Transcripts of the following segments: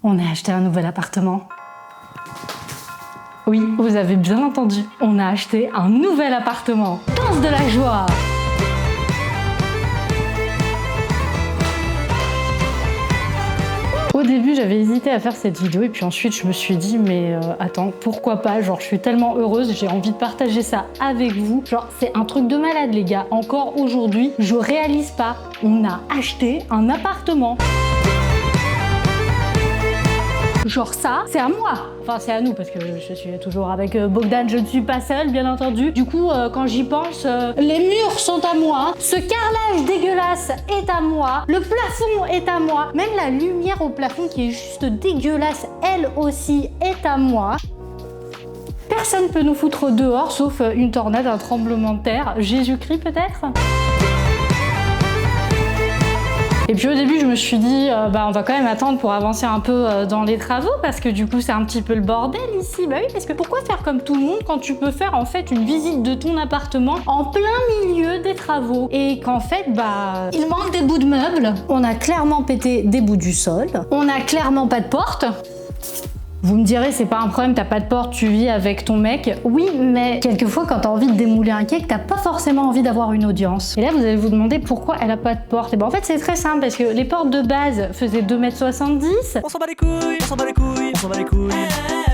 On a acheté un nouvel appartement. Oui, vous avez bien entendu, on a acheté un nouvel appartement. Danse de la joie! Au début, j'avais hésité à faire cette vidéo et puis ensuite je me suis dit mais attends, pourquoi pas? Genre je suis tellement heureuse, j'ai envie de partager ça avec vous. Genre c'est un truc de malade les gars. Encore aujourd'hui, je réalise pas. On a acheté un appartement. Genre ça, c'est à moi. Enfin, c'est à nous parce que je suis toujours avec Bogdan, je ne suis pas seule, bien entendu. Du coup, quand j'y pense, les murs sont à moi, ce carrelage dégueulasse est à moi, le plafond est à moi, même la lumière au plafond qui est juste dégueulasse, elle aussi est à moi. Personne peut nous foutre dehors, sauf une tornade, un tremblement de terre, Jésus-Christ peut-être. Et puis au début, je me suis dit, on va quand même attendre pour avancer un peu dans les travaux parce que du coup, c'est un petit peu le bordel ici. Bah oui, parce que pourquoi faire comme tout le monde quand tu peux faire en fait une visite de ton appartement en plein milieu des travaux et qu'en fait, il manque des bouts de meubles. On a clairement pété des bouts du sol. On a clairement pas de porte. Vous me direz, c'est pas un problème, t'as pas de porte, tu vis avec ton mec. Oui, mais quelquefois, quand t'as envie de démouler un cake, t'as pas forcément envie d'avoir une audience. Et là, vous allez vous demander pourquoi elle a pas de porte. Et ben en fait, c'est très simple, parce que les portes de base faisaient 2,70 m. On s'en bat les couilles, on s'en bat les couilles, on s'en bat les couilles.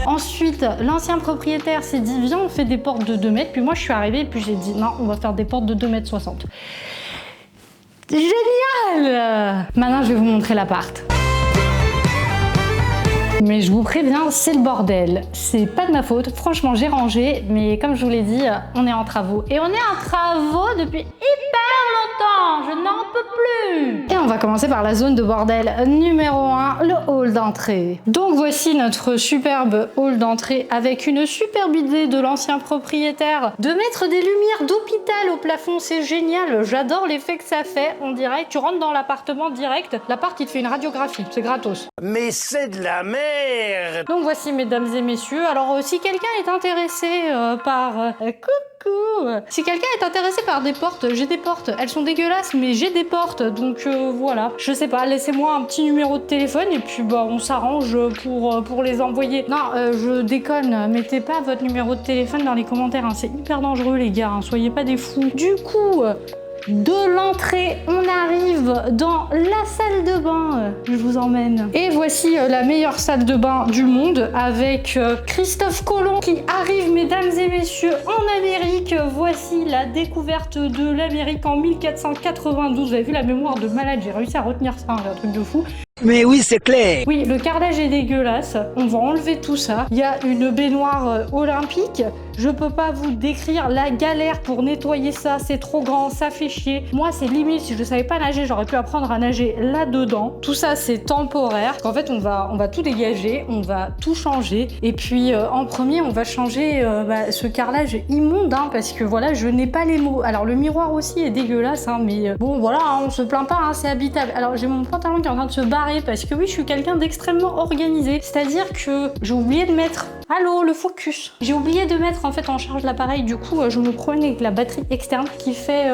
Ensuite, l'ancien propriétaire s'est dit, viens, on fait des portes de 2 mètres. Puis moi, je suis arrivée, et puis j'ai dit, non, on va faire des portes de 2,60 m. Génial! Maintenant, je vais vous montrer l'appart. Mais je vous préviens, c'est le bordel. C'est pas de ma faute. Franchement, j'ai rangé, mais comme je vous l'ai dit, on est en travaux. Et on est en travaux depuis hyper longtemps. Je n'en peux plus. Et on va commencer par la zone de bordel numéro 1, le hall d'entrée. Donc voici notre superbe hall d'entrée avec une superbe idée de l'ancien propriétaire de mettre des lumières d'hôpital au plafond. C'est génial. J'adore l'effet que ça fait. On dirait que tu rentres dans l'appartement direct. L'appart, il te fait une radiographie. C'est gratos. Mais c'est de la merde. Donc voici mesdames et messieurs, alors si quelqu'un est intéressé par... coucou! Si quelqu'un est intéressé par des portes, j'ai des portes, elles sont dégueulasses mais j'ai des portes, donc voilà. Je sais pas, laissez-moi un petit numéro de téléphone et puis on s'arrange pour les envoyer. Non, je déconne, mettez pas votre numéro de téléphone dans les commentaires, hein. C'est hyper dangereux les gars, hein. Soyez pas des fous. Du coup... De l'entrée, on arrive dans la salle de bain. Je vous emmène. Et voici la meilleure salle de bain du monde avec Christophe Colomb qui arrive, mesdames et messieurs, en Amérique. Voici la découverte de l'Amérique en 1492. Vous avez vu la mémoire de malade, j'ai réussi à retenir ça, un truc de fou. Mais oui, c'est clair. Oui, le carrelage est dégueulasse. On va enlever tout ça. Il y a une baignoire olympique. Je peux pas vous décrire la galère pour nettoyer ça. C'est trop grand, ça fait chier. Moi, c'est limite. Si je savais pas nager, j'aurais pu apprendre à nager là-dedans. Tout ça, c'est temporaire. En fait, on va tout dégager. On va tout changer. Et puis, en premier, on va changer ce carrelage immonde, hein, parce que voilà, je n'ai pas les mots. Alors, le miroir aussi est dégueulasse, hein, mais bon, voilà, hein, on se plaint pas, hein, c'est habitable. Alors, j'ai mon pantalon qui est en train de se barrer parce que oui, je suis quelqu'un d'extrêmement organisé. C'est-à-dire que j'ai oublié de mettre... Allô, le focus. J'ai oublié de mettre en fait en charge l'appareil. Du coup, je me promène avec la batterie externe qui fait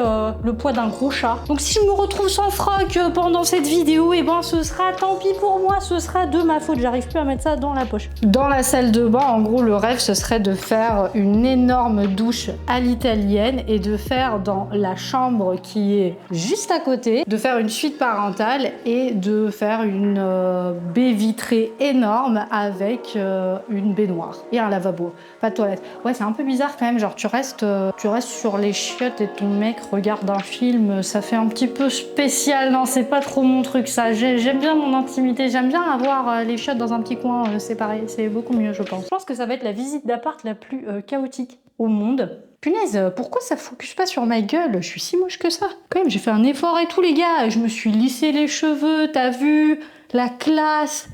le poids d'un gros chat. Donc si je me retrouve sans froc pendant cette vidéo, et ce sera tant pis pour moi. Ce sera de ma faute. J'arrive plus à mettre ça dans la poche. Dans la salle de bain, en gros, le rêve, ce serait de faire une énorme douche à l'italienne et de faire dans la chambre qui est juste à côté, de faire une suite parentale et de faire une baie vitrée énorme avec une baignoire et un lavabo, pas de toilette. Ouais, c'est un peu bizarre quand même, genre tu restes sur les chiottes et ton mec regarde un film, ça fait un petit peu spécial. Non, c'est pas trop mon truc ça. J'aime bien mon intimité, j'aime bien avoir les chiottes dans un petit coin séparé, c'est beaucoup mieux je pense. Je pense que ça va être la visite d'appart la plus chaotique au monde. Punaise, pourquoi ça focus pas sur ma gueule? Je suis si moche que ça. Quand même, j'ai fait un effort et tout les gars, je me suis lissé les cheveux, t'as vu? La classe.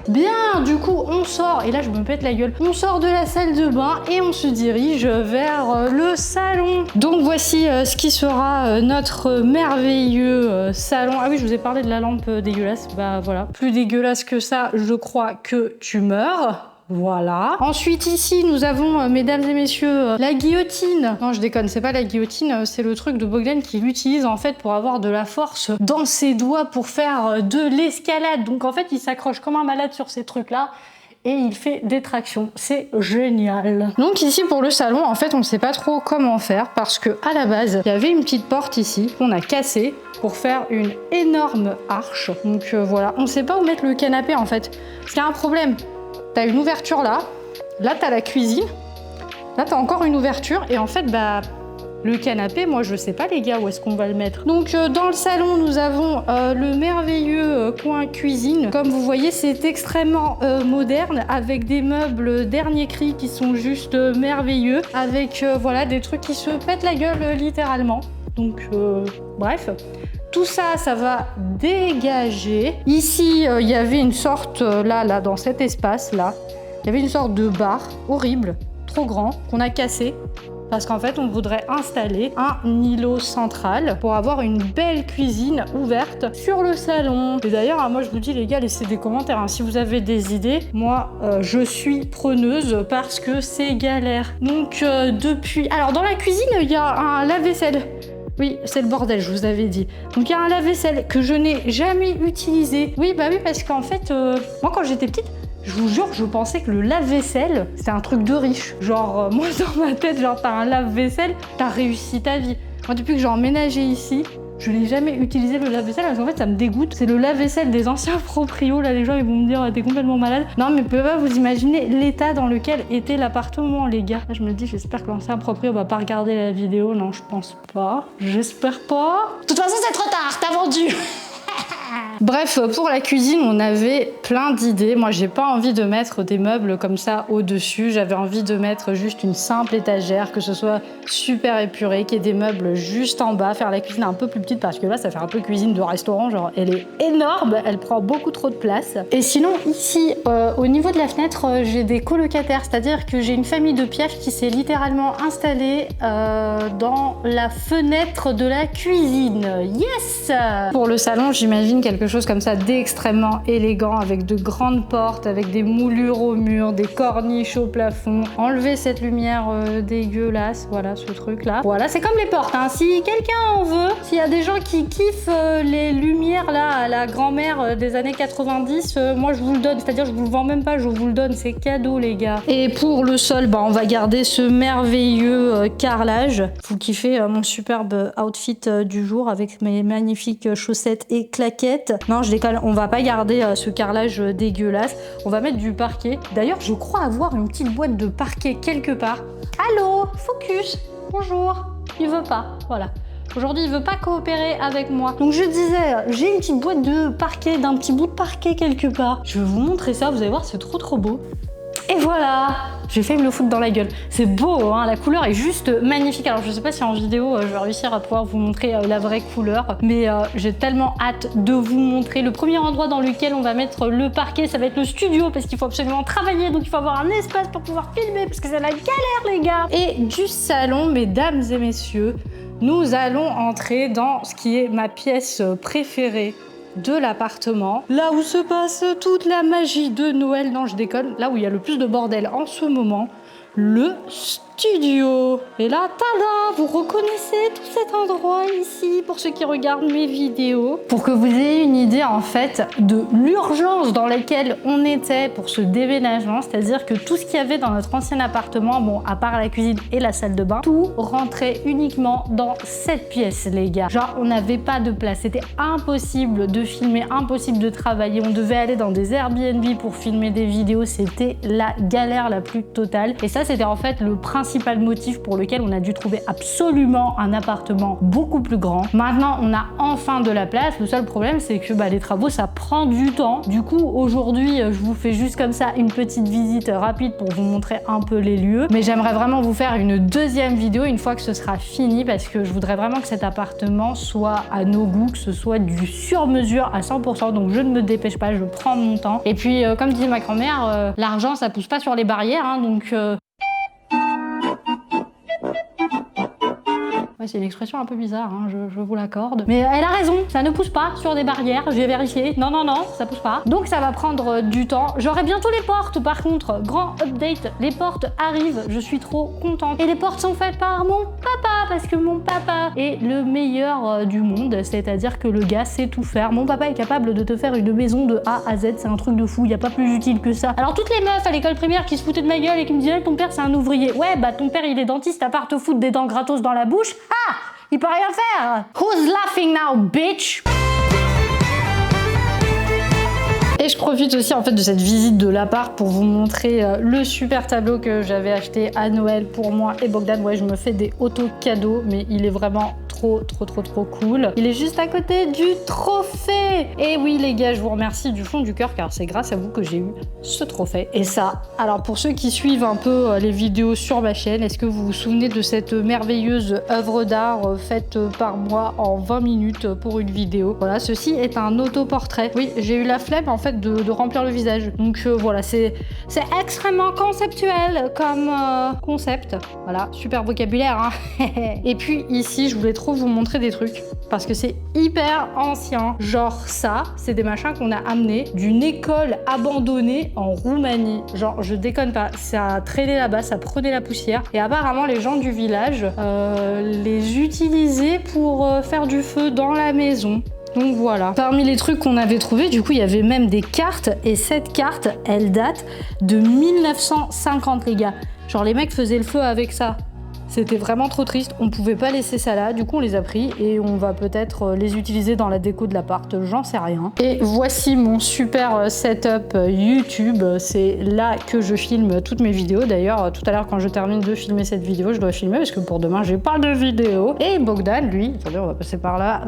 Bien, du coup, on sort, et là je me pète la gueule, on sort de la salle de bain et on se dirige vers le salon. Donc voici ce qui sera notre merveilleux salon. Ah oui, je vous ai parlé de la lampe dégueulasse, bah voilà. Plus dégueulasse que ça, je crois que tu meurs. Voilà. Ensuite, ici, nous avons, mesdames et messieurs, la guillotine. Non, je déconne, c'est pas la guillotine, c'est le truc de Bogdan qui l'utilise en fait pour avoir de la force dans ses doigts pour faire de l'escalade. Donc en fait, il s'accroche comme un malade sur ces trucs-là. Et il fait des tractions, c'est génial. Donc ici pour le salon, en fait on ne sait pas trop comment faire parce que à la base il y avait une petite porte ici qu'on a cassée pour faire une énorme arche. Donc voilà, on ne sait pas où mettre le canapé en fait. Parce qu'il y a un problème, t'as une ouverture là t'as la cuisine, là t'as encore une ouverture et en fait bah le canapé, moi je sais pas les gars où est-ce qu'on va le mettre. Donc dans le salon nous avons le merveilleux coin cuisine. Comme vous voyez c'est extrêmement moderne avec des meubles dernier cri qui sont juste merveilleux. Avec voilà des trucs qui se pètent la gueule littéralement. Donc bref. Tout ça, ça va dégager. Ici, il y avait une sorte, là, dans cet espace-là, il y avait une sorte de bar horrible, trop grand, qu'on a cassé. Parce qu'en fait, on voudrait installer un îlot central pour avoir une belle cuisine ouverte sur le salon. Et d'ailleurs, moi je vous dis les gars, laissez des commentaires. Hein. Si vous avez des idées, moi je suis preneuse parce que c'est galère. Donc depuis... Alors dans la cuisine, il y a un lave-vaisselle. Oui, c'est le bordel, je vous avais dit. Donc il y a un lave-vaisselle que je n'ai jamais utilisé. Oui, bah oui, parce qu'en fait, moi quand j'étais petite, je vous jure, je pensais que le lave-vaisselle, c'était un truc de riche. Genre, moi dans ma tête, genre t'as un lave-vaisselle, t'as réussi ta vie. Moi depuis que j'ai emménagé ici, je n'ai jamais utilisé le lave-vaisselle parce qu'en fait ça me dégoûte. C'est le lave-vaisselle des anciens proprios, là les gens ils vont me dire t'es complètement malade. Non mais vous pouvez pas vous imaginer l'état dans lequel était l'appartement les gars. Là je me dis j'espère que l'ancien proprio va pas regarder la vidéo. Non je pense pas, j'espère pas. De toute façon c'est trop tard, t'as vendu. Bref, pour la cuisine, on avait plein d'idées. Moi, j'ai pas envie de mettre des meubles comme ça au-dessus. J'avais envie de mettre juste une simple étagère, que ce soit super épuré, qu'il y ait des meubles juste en bas, faire la cuisine un peu plus petite parce que là, ça fait un peu cuisine de restaurant. Genre, elle est énorme, elle prend beaucoup trop de place. Et sinon, ici, au niveau de la fenêtre, j'ai des colocataires, c'est-à-dire que j'ai une famille de piafs qui s'est littéralement installée dans la fenêtre de la cuisine. Yes! Pour le salon, j'imagine quelque chose comme ça d'extrêmement élégant avec de grandes portes, avec des moulures au mur, des corniches au plafond. Enlever cette lumière dégueulasse, voilà ce truc là. Voilà, c'est comme les portes, hein. Si quelqu'un en veut, s'il y a des gens qui kiffent les lumières là à la grand-mère des années 90, moi je vous le donne, c'est-à-dire je vous le vends même pas, je vous le donne, c'est cadeau les gars. Et pour le sol, bah, on va garder ce merveilleux carrelage. Vous kiffez mon superbe outfit du jour avec mes magnifiques chaussettes et claquettes. Non, je déconne, on va pas garder ce carrelage dégueulasse. On va mettre du parquet. D'ailleurs, je crois avoir une petite boîte de parquet quelque part. Allô, Focus, bonjour. Il veut pas, voilà. Aujourd'hui, il veut pas coopérer avec moi. Donc je disais, j'ai une petite boîte de parquet, d'un petit bout de parquet quelque part. Je vais vous montrer ça, vous allez voir, c'est trop beau. Et voilà, j'ai failli me le foutre dans la gueule. C'est beau, hein, la couleur est juste magnifique. Alors je sais pas si en vidéo je vais réussir à pouvoir vous montrer la vraie couleur, mais j'ai tellement hâte de vous montrer. Le premier endroit dans lequel on va mettre le parquet, ça va être le studio, parce qu'il faut absolument travailler, donc il faut avoir un espace pour pouvoir filmer, parce que c'est la galère les gars. Et du salon, mesdames et messieurs, nous allons entrer dans ce qui est ma pièce préférée de l'appartement, là où se passe toute la magie de Noël. Non, je déconne, là où il y a le plus de bordel en ce moment, le studio. Et là, tada, vous reconnaissez tout cet endroit ici pour ceux qui regardent mes vidéos. Pour que vous ayez une idée en fait de l'urgence dans laquelle on était pour ce déménagement, c'est-à-dire que tout ce qu'il y avait dans notre ancien appartement, bon, à part la cuisine et la salle de bain, tout rentrait uniquement dans cette pièce, les gars. Genre, on n'avait pas de place, c'était impossible de filmer, impossible de travailler. On devait aller dans des Airbnb pour filmer des vidéos, c'était la galère la plus totale. Et ça, c'était en fait le principal motif pour lequel on a dû trouver absolument un appartement beaucoup plus grand. Maintenant, on a enfin de la place. Le seul problème, c'est que les travaux, ça prend du temps. Du coup, aujourd'hui, je vous fais juste comme ça une petite visite rapide pour vous montrer un peu les lieux. Mais j'aimerais vraiment vous faire une deuxième vidéo une fois que ce sera fini, parce que je voudrais vraiment que cet appartement soit à nos goûts, que ce soit du sur-mesure à 100%. Donc, je ne me dépêche pas, je prends mon temps. Et puis, comme dit ma grand-mère, l'argent, ça pousse pas sur les barrières, hein, donc... Ouais, c'est une expression un peu bizarre, hein, je vous l'accorde. Mais elle a raison, ça ne pousse pas sur des barrières, j'ai vérifié. Non, non, non, ça pousse pas. Donc ça va prendre du temps. J'aurai bientôt les portes par contre. Grand update, les portes arrivent, je suis trop contente. Et les portes sont faites par mon papa, parce que mon papa est le meilleur du monde, c'est-à-dire que le gars sait tout faire. Mon papa est capable de te faire une maison de A à Z, c'est un truc de fou, y a pas plus utile que ça. Alors toutes les meufs à l'école primaire qui se foutaient de ma gueule et qui me disaient ton père c'est un ouvrier. Ouais, bah ton père il est dentiste, à part te foutre des dents gratos dans la bouche. Ah, il peut rien faire. Who's laughing now, bitch? Et je profite aussi en fait de cette visite de l'appart pour vous montrer le super tableau que j'avais acheté à Noël pour moi et Bogdan. Ouais, je me fais des auto-cadeaux, mais il est vraiment trop cool. Il est juste à côté du trophée. Et oui les gars, je vous remercie du fond du cœur car c'est grâce à vous que j'ai eu ce trophée. Et ça, alors pour ceux qui suivent un peu les vidéos sur ma chaîne, est-ce que vous vous souvenez de cette merveilleuse œuvre d'art faite par moi en 20 minutes pour une vidéo? Voilà, ceci est un autoportrait. Oui, j'ai eu la flemme en fait de remplir le visage. Donc voilà, c'est extrêmement conceptuel comme concept. Voilà, super vocabulaire, hein. Et puis ici, je voulais trop vous montrer des trucs parce que c'est hyper ancien. Genre ça, c'est des machins qu'on a amenés d'une école abandonnée en Roumanie. Genre, je déconne pas, ça traînait là-bas, ça prenait la poussière. Et apparemment, les gens du village les utilisaient pour faire du feu dans la maison. Donc voilà. Parmi les trucs qu'on avait trouvés, du coup, il y avait même des cartes. Et cette carte, elle date de 1950, les gars. Genre, les mecs faisaient le feu avec ça. C'était vraiment trop triste, on pouvait pas laisser ça là, du coup on les a pris et on va peut-être les utiliser dans la déco de l'appart, j'en sais rien. Et voici mon super setup YouTube, c'est là que je filme toutes mes vidéos. D'ailleurs, tout à l'heure quand je termine de filmer cette vidéo, je dois filmer parce que pour demain j'ai pas de vidéo. Et Bogdan, lui, attendez, on va passer par là.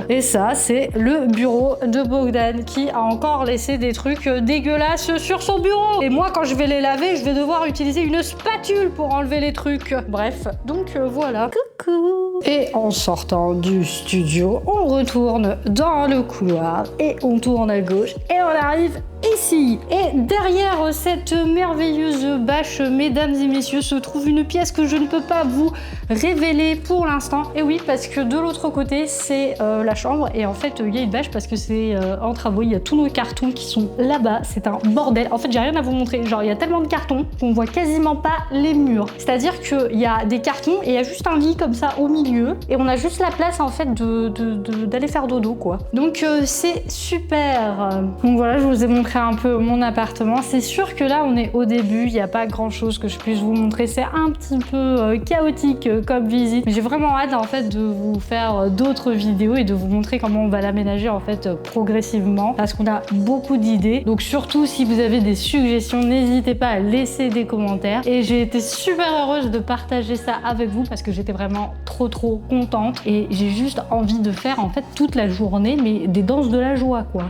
Et ça, c'est le bureau de Bogdan qui a encore laissé des trucs dégueulasses sur son bureau. Et moi, quand je vais les laver, je vais devoir utiliser une spatule pour enlever les trucs. Bref. Donc voilà, coucou. Et en sortant du studio, on retourne dans le couloir et on tourne à gauche et on arrive ici. Et derrière cette merveilleuse bâche, mesdames et messieurs, se trouve une pièce que je ne peux pas vous révéler pour l'instant. Et oui, parce que de l'autre côté, c'est la chambre. Et en fait, il y a une bâche parce que c'est en travaux. Il y a tous nos cartons qui sont là-bas. C'est un bordel. En fait, j'ai rien à vous montrer. Genre, il y a tellement de cartons qu'on voit quasiment pas les murs. C'est-à-dire qu'il y a des cartons et il y a juste un lit comme ça au milieu. Et on a juste la place, en fait, d'aller faire dodo, quoi. Donc, c'est super. Donc voilà, je vous ai montré un peu mon appartement. C'est sûr que là on est au début, il n'y a pas grand chose que je puisse vous montrer, c'est un petit peu chaotique comme visite, mais j'ai vraiment hâte en fait de vous faire d'autres vidéos et de vous montrer comment on va l'aménager en fait progressivement parce qu'on a beaucoup d'idées. Donc surtout si vous avez des suggestions, n'hésitez pas à laisser des commentaires et j'ai été super heureuse de partager ça avec vous parce que j'étais vraiment trop contente et j'ai juste envie de faire en fait toute la journée mais des danses de la joie quoi.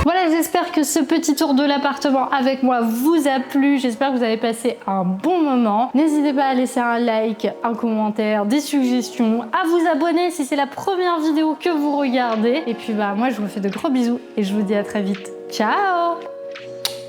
Voilà, j'espère que ce petit tour de l'appartement avec moi vous a plu. J'espère que vous avez passé un bon moment. N'hésitez pas à laisser un like, un commentaire, des suggestions, à vous abonner si c'est la première vidéo que vous regardez. Et puis bah moi je vous fais de gros bisous et je vous dis à très vite. Ciao!